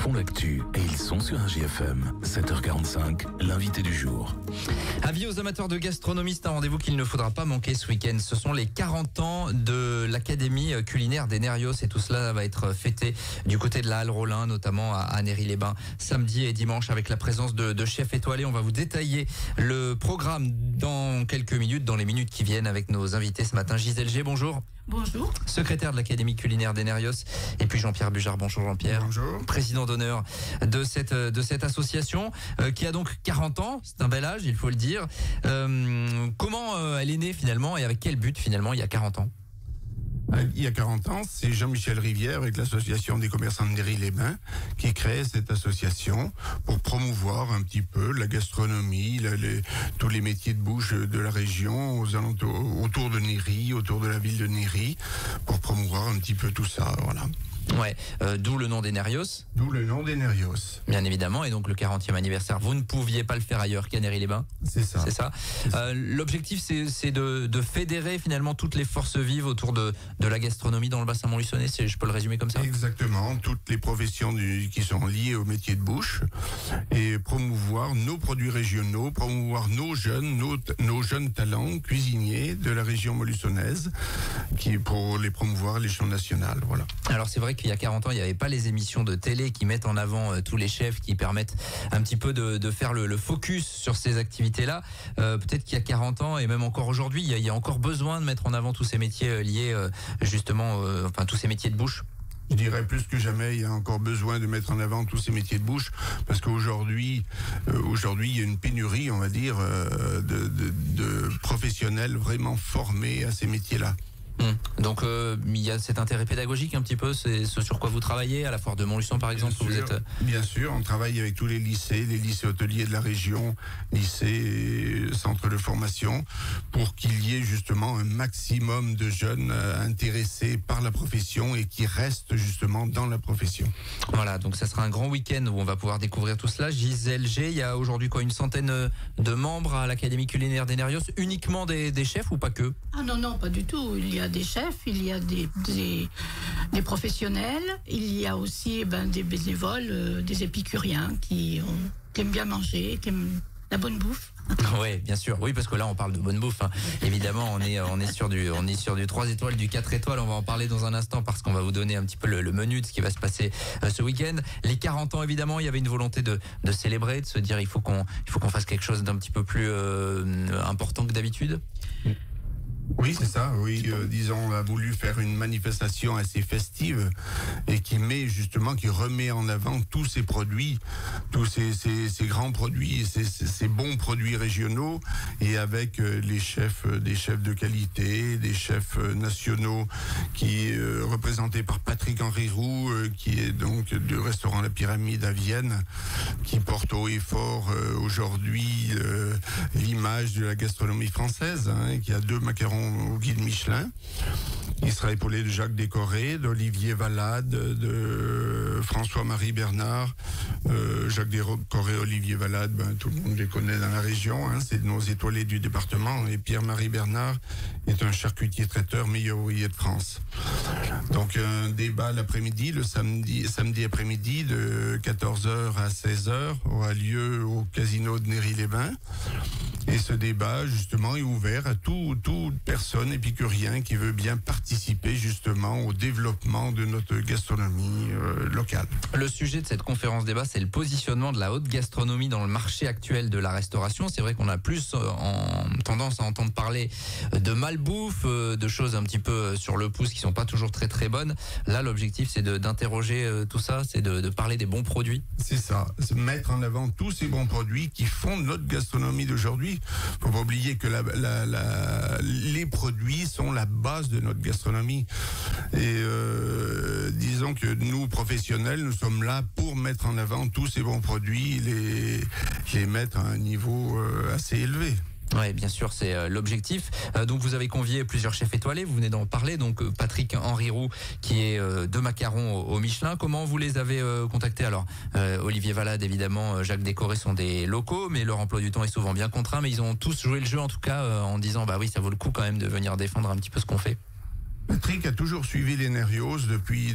font l'actu et ils sont sur RJFM. 7h45, l'invité du jour. Avis aux amateurs de gastronomie, c'est un rendez-vous qu'il ne faudra pas manquer ce week-end. Ce sont les 40 ans de l'Académie culinaire des Nérios et tout cela va être fêté du côté de la Halle Rollin, notamment à Néry-les-Bains, samedi et dimanche avec la présence de chefs étoilés. On va vous détailler le programme dans quelques minutes, dans les minutes qui viennent avec nos invités ce matin. Gisèle G, bonjour. Bonjour. Secrétaire de l'Académie culinaire des Nérios. Et puis Jean-Pierre Bujard, bonjour Jean-Pierre. Bonjour. Président d'honneur de cette association qui a donc 40 ans, c'est un bel âge, il faut le dire. Comment elle est née finalement et avec quel but finalement il y a 40 ans? Il y a 40 ans, c'est Jean-Michel Rivière avec l'association des commerçants de Néry-les-Bains qui crée cette association pour promouvoir un petit peu la gastronomie, tous les métiers de bouche de la région, aux alentours, autour de Néry, autour de la ville de Néry, pour promouvoir un petit peu tout ça, voilà. Ouais, d'où le nom des Nérios. D'où le nom des Nérios. Bien évidemment, et donc le 40e anniversaire, vous ne pouviez pas le faire ailleurs qu'à Néry-les-Bains. C'est ça. C'est ça. L'objectif, c'est de fédérer finalement toutes les forces vives autour de la gastronomie dans le bassin montluçonnais. Je peux le résumer comme ça? Exactement, toutes les professions qui sont liées au métier de bouche et promouvoir nos produits régionaux, promouvoir nos jeunes talents cuisiniers de la région montluçonnaise pour les promouvoir à l'échelon national. Voilà. Alors c'est vrai qu'il y a 40 ans, il n'y avait pas les émissions de télé qui mettent en avant tous les chefs, qui permettent un petit peu de faire le focus sur ces activités-là. Peut-être qu'il y a 40 ans et même encore aujourd'hui, il y a encore besoin de mettre en avant tous ces métiers liés justement, tous ces métiers de bouche. Je dirais plus que jamais, il y a encore besoin de mettre en avant tous ces métiers de bouche, parce qu'aujourd'hui, il y a une pénurie, on va dire, de professionnels vraiment formés à ces métiers-là. Donc il y a cet intérêt pédagogique un petit peu, c'est ce sur quoi vous travaillez à la foire de Montluçon par exemple. Bien sûr, on travaille avec tous les lycées hôteliers de la région, lycées, centres de formation, pour qu'il y ait justement un maximum de jeunes intéressés par la profession et qui restent justement dans la profession. Voilà, donc ça sera un grand week-end où on va pouvoir découvrir tout cela. Gisèle G, il y a aujourd'hui une centaine de membres à l'Académie culinaire des Nérios, uniquement des chefs ou pas que? Ah non, pas du tout. Il y a des chefs, il y a des professionnels, il y a aussi des bénévoles, des épicuriens qui aiment bien manger, qui aiment la bonne bouffe. Oui, bien sûr. Oui, parce que là, on parle de bonne bouffe. Évidemment, on est sur du 3 étoiles, du 4 étoiles. On va en parler dans un instant parce qu'on va vous donner un petit peu le menu de ce qui va se passer ce week-end. Les 40 ans, évidemment, il y avait une volonté de célébrer, de se dire il faut qu'on fasse quelque chose d'un petit peu plus important que d'habitude. Oui, c'est ça. Oui, disons, on a voulu faire une manifestation assez festive et qui remet en avant tous ces produits, tous ces grands produits, ces bons produits régionaux, et avec des chefs de qualité, des chefs nationaux qui représentés par Patrick Henri Roux, qui est donc du restaurant La Pyramide à Vienne, qui porte haut et fort aujourd'hui l'image de la gastronomie française, qui a 2 macarons au guide Michelin. Il sera épaulé de Jacques Décoré, d'Olivier Valade, de François-Marie Bernard. Jacques Décoré, Olivier Valade, tout le monde les connaît dans la région, c'est nos étoilés du département. Et Pierre-Marie Bernard est un charcutier traiteur meilleur ouvrier de France. Donc un débat l'après-midi, le samedi après-midi de 14h à 16h aura lieu au casino de Néry-les-Bains. Et ce débat, justement, est ouvert à toute personne épicurien qui veut bien participer, justement, au développement de notre gastronomie locale. Le sujet de cette conférence débat, c'est le positionnement de la haute gastronomie dans le marché actuel de la restauration. C'est vrai qu'on a plus tendance à entendre parler de malbouffe, de choses un petit peu sur le pouce qui sont pas toujours très très bonnes. Là, l'objectif, c'est d'interroger tout ça, c'est de parler des bons produits. C'est ça, c'est mettre en avant tous ces bons produits qui font notre gastronomie d'aujourd'hui. Faut pas oublier que les produits sont la base de notre gastronomie. Et disons que nous, professionnels, nous sommes là pour mettre en avant tous ces bons produits, les mettre à un niveau assez élevé. Oui, bien sûr, c'est l'objectif. Donc vous avez convié plusieurs chefs étoilés, vous venez d'en parler, donc Patrick Henri Roux qui est de macarons au Michelin. Comment vous les avez contactés? Alors Olivier Valade, évidemment, Jacques Décoré sont des locaux, mais leur emploi du temps est souvent bien contraint, mais ils ont tous joué le jeu en tout cas en disant bah oui, ça vaut le coup quand même de venir défendre un petit peu ce qu'on fait. Patrick a toujours suivi les Nérios depuis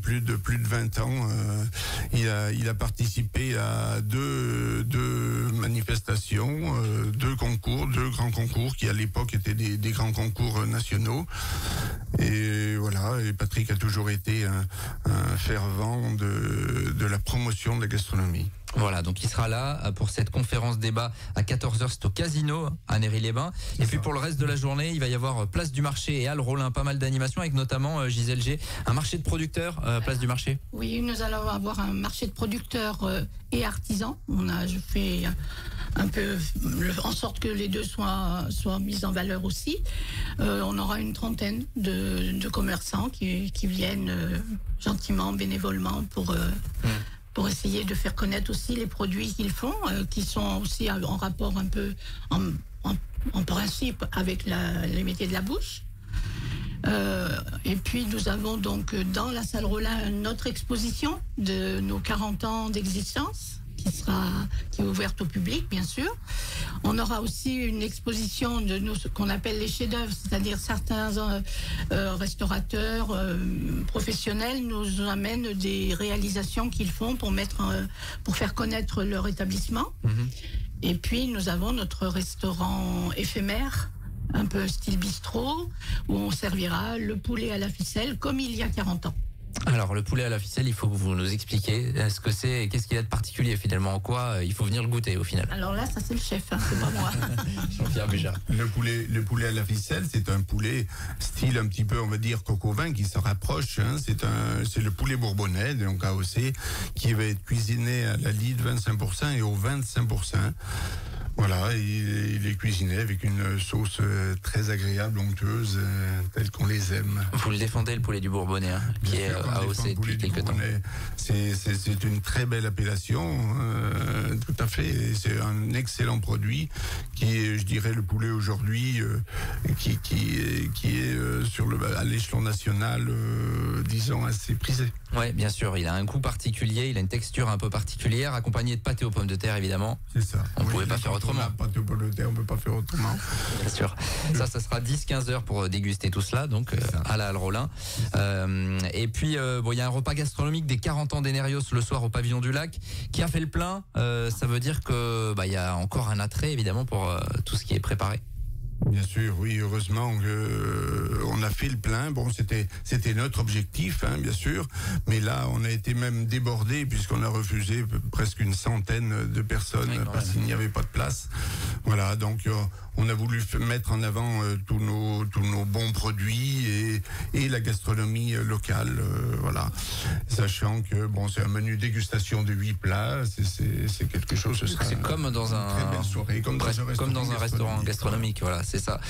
plus de 20 ans. Il a participé à deux manifestations, deux grands concours qui à l'époque étaient des grands concours nationaux. Et voilà, et Patrick a toujours été un fervent de la promotion de la gastronomie. Voilà, donc il sera là pour cette conférence débat à 14h, c'est au Casino à Néry-les-Bains. Et puis pour le reste de la journée, il va y avoir Place du Marché et Halles Rollin, pas mal d'animations avec notamment Gisèle G, un marché de producteurs, Place du Marché. Oui, nous allons avoir un marché de producteurs et artisans. Je fais un peu en sorte que les deux soient mis en valeur aussi. On aura une trentaine de commerçants qui viennent gentiment, bénévolement pour essayer de faire connaître aussi les produits qu'ils font, qui sont aussi en rapport un peu, en principe, avec les métiers de la bouche. Et puis nous avons donc dans la salle Rollin notre exposition de nos 40 ans d'existence, qui est ouverte au public, bien sûr. On aura aussi une exposition de ce qu'on appelle les chefs-d'œuvre, c'est-à-dire certains restaurateurs professionnels nous amènent des réalisations qu'ils font pour faire connaître leur établissement. Et puis nous avons notre restaurant éphémère, un peu style bistrot, où on servira le poulet à la ficelle comme il y a 40 ans. Alors le poulet à la ficelle, il faut que vous nous expliquiez ce que c'est et qu'est-ce qu'il y a de particulier finalement, en quoi il faut venir le goûter au final. Alors là, ça c'est le chef, c'est pas moi. Jean-Pierre Bujard. Le poulet à la ficelle, c'est un poulet style un petit peu, on va dire, coq au vin qui se rapproche. C'est le poulet bourbonnais, donc AOC, qui va être cuisiné à la lie de 25% et au 25%. Voilà, il est cuisiné avec une sauce très agréable, onctueuse, telle qu'on les aime. Vous le défendez, le poulet du Bourbonnais, qui est AOC depuis quelques temps. C'est une très belle appellation, tout à fait. C'est un excellent produit qui est, je dirais, le poulet aujourd'hui qui est à l'échelon national, disons, assez prisé. Oui, bien sûr, il a un goût particulier, il a une texture un peu particulière, accompagné de pâté aux pommes de terre, évidemment. C'est ça. On ne pouvait pas faire autrement. Pâté aux pommes de terre, on ne peut pas faire autrement. Bien sûr. Ça sera 10-15 heures pour déguster tout cela, donc à la Halle Rollin. Et puis, il y a un repas gastronomique des 40 ans d'Enérios le soir au Pavillon du Lac, qui a fait le plein. Ça veut dire que il y a encore un attrait, évidemment, pour tout ce qui est préparé. Bien sûr, oui, heureusement on a fait le plein. Bon, c'était notre objectif, bien sûr, mais là on a été même débordé puisqu'on a refusé presque une centaine de personnes parce qu'il n'y avait pas de place. Voilà, donc on a voulu mettre en avant tous nos bons produits et la gastronomie locale, voilà. Sachant que c'est un menu dégustation de 8 plats, c'est quelque chose. C'est comme dans un très belle soirée, comme dans un restaurant gastronomique, voilà, c'est ça.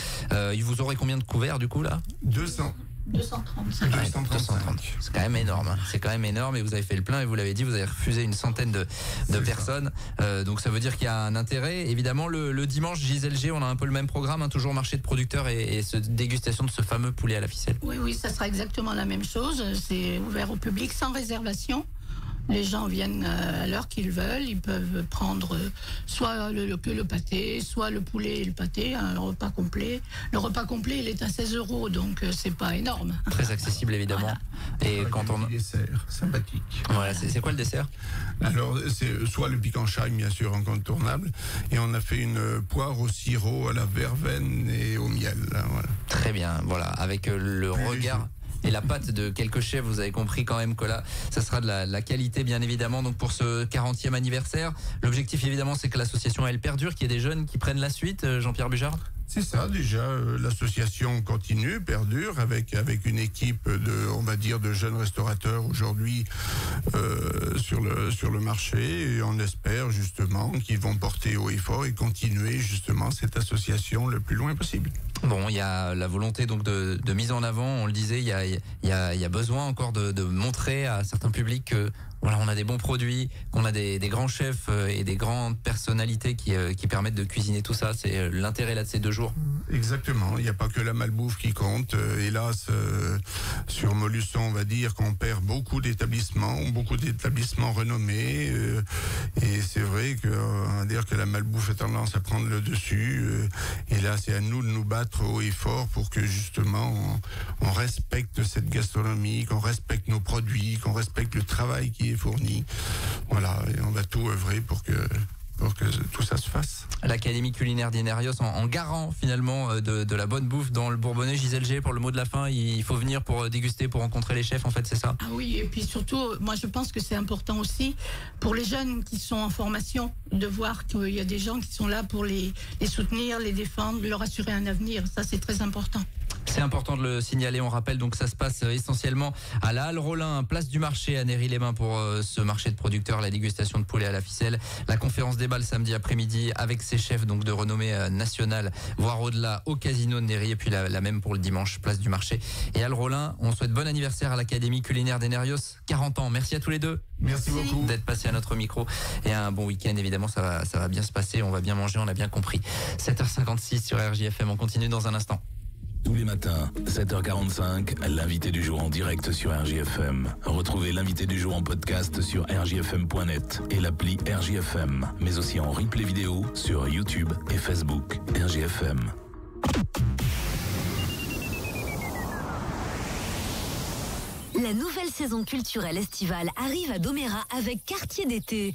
Vous aurez combien de couverts du coup là? 235. 230. C'est quand même énorme. C'est quand même énorme et vous avez fait le plein et vous l'avez dit, vous avez refusé une centaine de personnes. Donc ça veut dire qu'il y a un intérêt. Évidemment, le dimanche, Gisèle G, on a un peu le même programme, toujours marché de producteurs et dégustation de ce fameux poulet à la ficelle. Oui, ça sera exactement la même chose. C'est ouvert au public sans réservation. Les gens viennent à l'heure qu'ils veulent. Ils peuvent prendre soit le pâté, soit le poulet et le pâté, un repas complet. Le repas complet, il est à 16 €, donc c'est pas énorme. Très accessible, évidemment. Voilà. Et quand on dessert sympathique. Voilà, c'est quoi le dessert? Alors, c'est soit le piquant chagne, bien sûr, incontournable, et on a fait une poire au sirop à la verveine et au miel. Voilà. Très bien, voilà, avec le regard et la pâte de quelques chefs, vous avez compris quand même que là, ça sera de la qualité, bien évidemment. Donc pour ce 40e anniversaire, l'objectif évidemment, c'est que l'association elle perdure, qu'il y ait des jeunes qui prennent la suite. Jean-Pierre Bujard. C'est ça, déjà, l'association continue, perdure, avec une équipe de jeunes restaurateurs aujourd'hui sur le marché, et on espère justement qu'ils vont porter haut et fort et continuer justement cette association le plus loin possible. Bon, il y a la volonté donc de mise en avant, on le disait, il y a besoin encore de montrer à certains publics que voilà, on a des bons produits, qu'on a des grands chefs et des grandes personnalités qui permettent de cuisiner tout ça. C'est l'intérêt là de ces 2 jours. Exactement, il n'y a pas que la malbouffe qui compte. Hélas, sur Molusson, on va dire qu'on perd beaucoup d'établissements renommés. Et c'est vrai qu'on va dire que la malbouffe a tendance à prendre le dessus. Et là, c'est à nous de nous battre battre haut et fort pour que justement on respecte cette gastronomie, qu'on respecte nos produits, qu'on respecte le travail qui est fourni. Voilà, et on va tout œuvrer pour que tout ça se fasse. L'Académie culinaire d'Inerios en garant finalement de la bonne bouffe dans le Bourbonnais. Gisèle G, pour le mot de la fin, il faut venir pour déguster, pour rencontrer les chefs, en fait, c'est ça? Ah oui, et puis surtout, moi je pense que c'est important aussi pour les jeunes qui sont en formation de voir qu'il y a des gens qui sont là pour les soutenir, les défendre, leur assurer un avenir. Ça, c'est très important. C'est important de le signaler. On rappelle donc ça se passe essentiellement à la Halle Rollin, place du marché à Néry-les-Bains pour ce marché de producteurs, la dégustation de poulet à la ficelle, la conférence débat le samedi après-midi avec ses chefs donc de renommée nationale, voire au-delà au casino de Néry, et puis la même pour le dimanche, place du marché et Halle Rollin. On souhaite bon anniversaire à l'Académie culinaire d'Enerios, 40 ans. Merci à tous les deux. Merci beaucoup d'être passés à notre micro et un bon week-end. Évidemment, ça va bien se passer. On va bien manger, on a bien compris. 7h56 sur RJFM. On continue dans un instant. Tous les matins, 7h45, l'invité du jour en direct sur RJFM. Retrouvez l'invité du jour en podcast sur rjfm.net et l'appli RJFM, mais aussi en replay vidéo sur YouTube et Facebook. RJFM. La nouvelle saison culturelle estivale arrive à Domérat avec Quartier d'été.